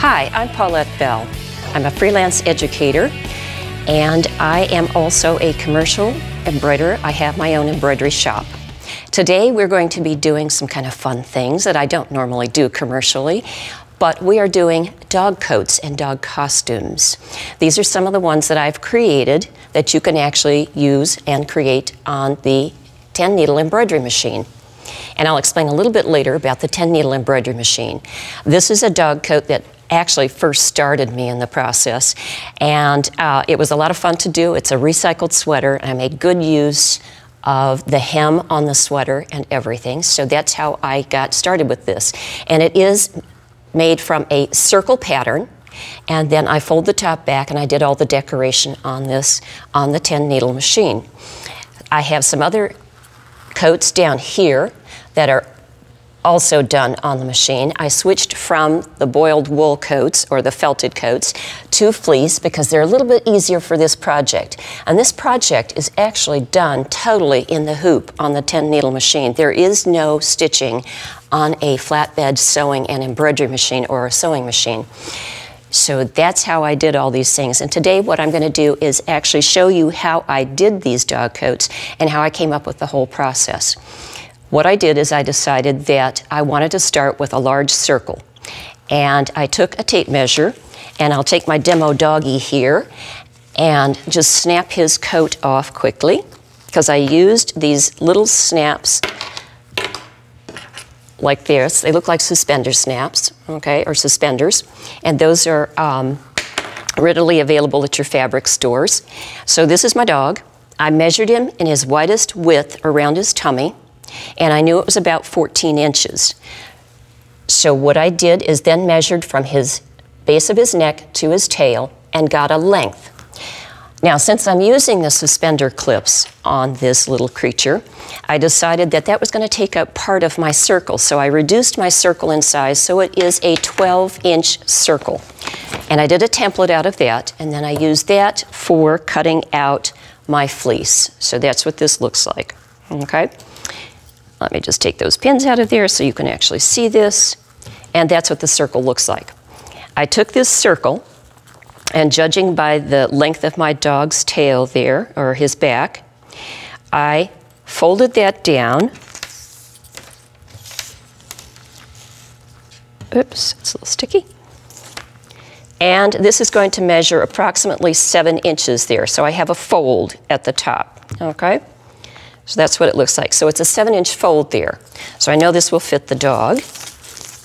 Hi, I'm Paulette Bell. I'm a freelance educator, and I am also a commercial embroiderer. I have my own embroidery shop. Today we're going to be doing some kind of fun things that I don't normally do commercially, but we are doing dog coats and dog costumes. These are some of the ones that I've created that you can actually use and create on the 10-needle embroidery machine. And I'll explain a little bit later about the 10-needle embroidery machine. This is a dog coat that actually first started me in the process, and it was a lot of fun to do. It's a recycled sweater, and I made good use of the hem on the sweater and everything. So that's how I got started with this. And it is made from a circle pattern, and then I fold the top back and I did all the decoration on this on the 10-needle machine. I have some other coats down here that are also done on the machine. I switched from the boiled wool coats or the felted coats to fleece because they're a little bit easier for this project. And this project is actually done totally in the hoop on the 10-needle machine. There is no stitching on a flatbed sewing and embroidery machine or a sewing machine. So that's how I did all these things. And today what I'm going to do is actually show you how I did these dog coats and how I came up with the whole process. What I did is I decided that I wanted to start with a large circle. And I took a tape measure, and I'll take my demo doggy here and just snap his coat off quickly, because I used these little snaps like this. They look like suspender snaps, okay, or suspenders. And those are readily available at your fabric stores. So this is my dog. I measured him in his widest width around his tummy, and I knew it was about 14 inches. So what I did is then measured from his base of his neck to his tail and got a length. Now, since I'm using the suspender clips on this little creature, I decided that that was going to take up part of my circle. So I reduced my circle in size so it is a 12-inch circle. And I did a template out of that, and then I used that for cutting out my fleece. So that's what this looks like, okay? Let me just take those pins out of there so you can actually see this. And that's what the circle looks like. I took this circle, and judging by the length of my dog's tail there, or his back, I folded that down. Oops, it's a little sticky. And this is going to measure approximately 7 inches there. So I have a fold at the top, okay? So that's what it looks like. So it's a 7-inch fold there. So I know this will fit the dog,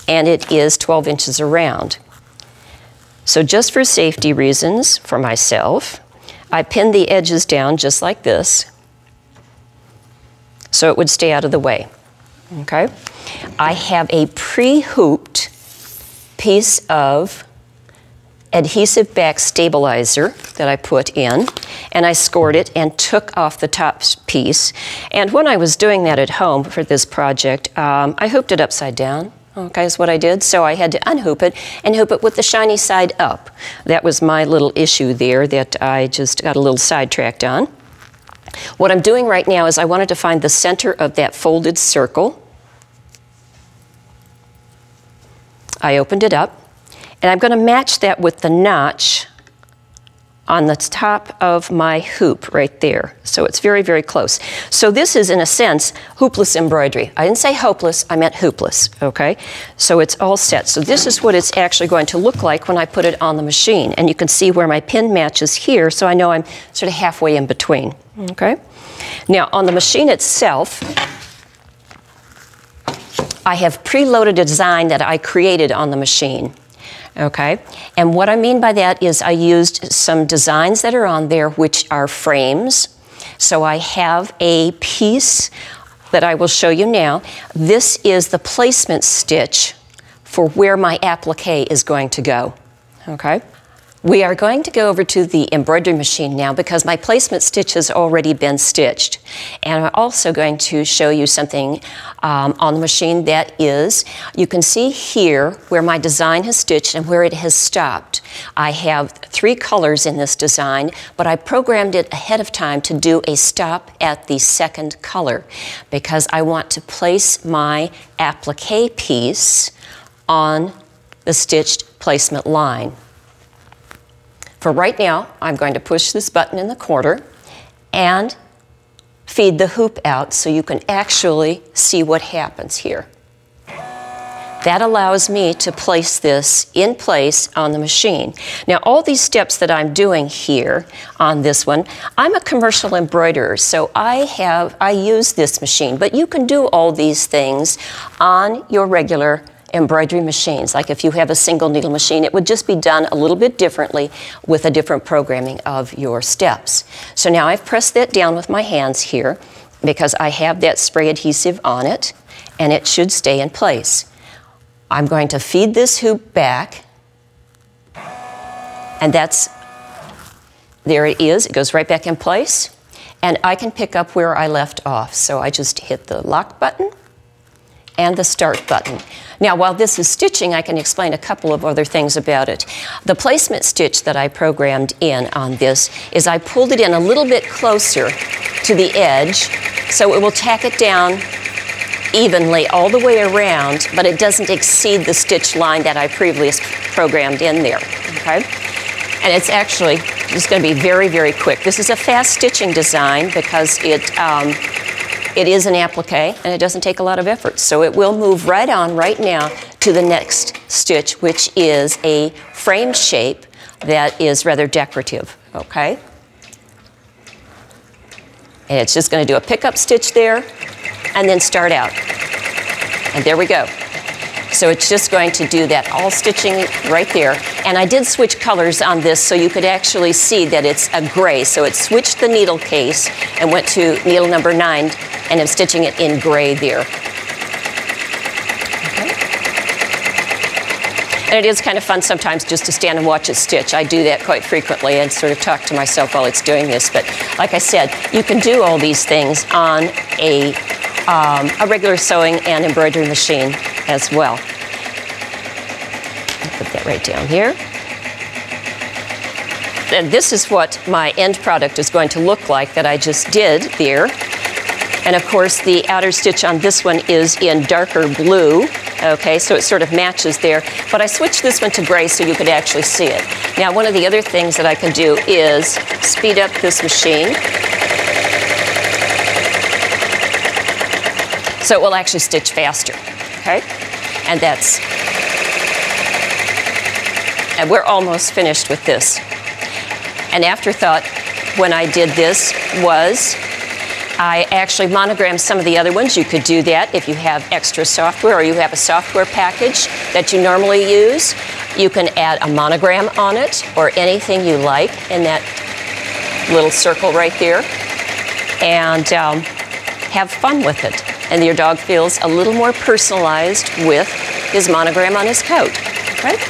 and it is 12 inches around. So just for safety reasons for myself, I pinned the edges down just like this so it would stay out of the way, okay? I have a pre-hooped piece of adhesive back stabilizer that I put in, and I scored it and took off the top piece. And when I was doing that at home for this project, I hooped it upside down, okay, is what I did. So I had to unhoop it and hoop it with the shiny side up. That was my little issue there that I just got a little sidetracked on. What I'm doing right now is I wanted to find the center of that folded circle. I opened it up, and I'm going to match that with the notch on the top of my hoop right there. So it's very, very close. So this is, in a sense, hoopless embroidery. I didn't say hopeless, I meant hoopless, okay? So it's all set. So this is what it's actually going to look like when I put it on the machine. And you can see where my pin matches here, so I know I'm sort of halfway in between, okay? Now, on the machine itself, I have preloaded a design that I created on the machine. Okay, and what I mean by that is I used some designs that are on there which are frames. So I have a piece that I will show you now. This is the placement stitch for where my applique is going to go, okay? We are going to go over to the embroidery machine now because my placement stitch has already been stitched. And I'm also going to show you something on the machine that is, you can see here where my design has stitched and where it has stopped. I have 3 colors in this design, but I programmed it ahead of time to do a stop at the 2nd color because I want to place my applique piece on the stitched placement line. For right now, I'm going to push this button in the corner and feed the hoop out so you can actually see what happens here. That allows me to place this in place on the machine. Now, all these steps that I'm doing here on this one, I'm a commercial embroiderer, so I use this machine, but you can do all these things on your regular embroidery machines. Like if you have a single needle machine, it would just be done a little bit differently with a different programming of your steps. So now I've pressed that down with my hands here because I have that spray adhesive on it, and it should stay in place. I'm going to feed this hoop back, and there it is. It goes right back in place, and I can pick up where I left off. So I just hit the lock button and the start button. Now, while this is stitching, I can explain a couple of other things about it. The placement stitch that I programmed in on this is I pulled it in a little bit closer to the edge, so it will tack it down evenly all the way around, but it doesn't exceed the stitch line that I previously programmed in there, okay? And it's actually just going to be very, very quick. This is a fast stitching design because it is an applique and it doesn't take a lot of effort. So it will move right on right now to the next stitch, which is a frame shape that is rather decorative, okay? And it's just going to do a pickup stitch there and then start out. And there we go. So it's just going to do that all stitching right there. And I did switch colors on this so you could actually see that it's a gray. So it switched the needle case and went to needle number 9, and I'm stitching it in gray there. Okay. And it is kind of fun sometimes just to stand and watch it stitch. I do that quite frequently and sort of talk to myself while it's doing this. But like I said, you can do all these things on a regular sewing and embroidery machine as well. I'll put that right down here. And this is what my end product is going to look like that I just did there. And of course, the outer stitch on this one is in darker blue. Okay, so it sort of matches there. But I switched this one to gray so you could actually see it. Now, one of the other things that I can do is speed up this machine, so it will actually stitch faster, okay? And we're almost finished with this. An afterthought when I did this was I actually monogrammed some of the other ones. You could do that if you have extra software or you have a software package that you normally use. You can add a monogram on it or anything you like in that little circle right there, and have fun with it. And your dog feels a little more personalized with his monogram on his coat, right?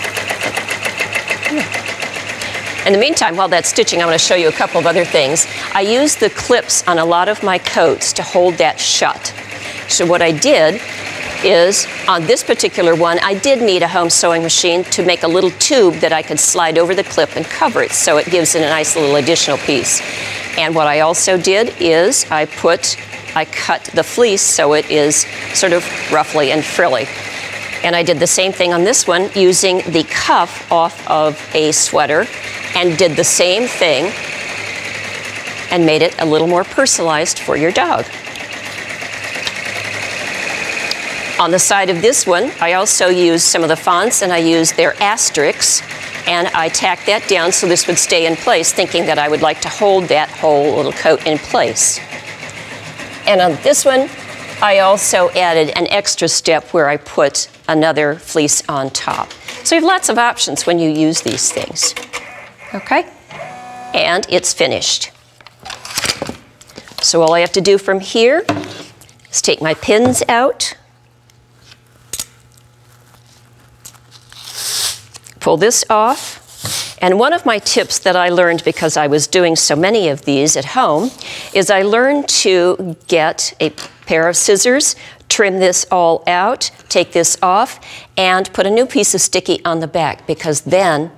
In the meantime, while that's stitching, I'm going to show you a couple of other things. I use the clips on a lot of my coats to hold that shut. So what I did is, on this particular one, I did need a home sewing machine to make a little tube that I could slide over the clip and cover it, so it gives it a nice little additional piece. And what I also did is I cut the fleece so it is sort of ruffly and frilly. And I did the same thing on this one using the cuff off of a sweater and did the same thing and made it a little more personalized for your dog. On the side of this one, I also used some of the fonts and I used their asterisks, and I tacked that down so this would stay in place, thinking that I would like to hold that whole little coat in place. And on this one, I also added an extra step where I put another fleece on top. So you have lots of options when you use these things. Okay? And it's finished. So all I have to do from here is take my pins out, pull this off. And one of my tips that I learned because I was doing so many of these at home is I learned to get a pair of scissors, trim this all out, take this off, and put a new piece of sticky on the back, because then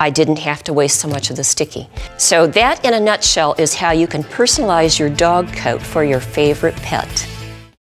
I didn't have to waste so much of the sticky. So that, in a nutshell, is how you can personalize your dog coat for your favorite pet.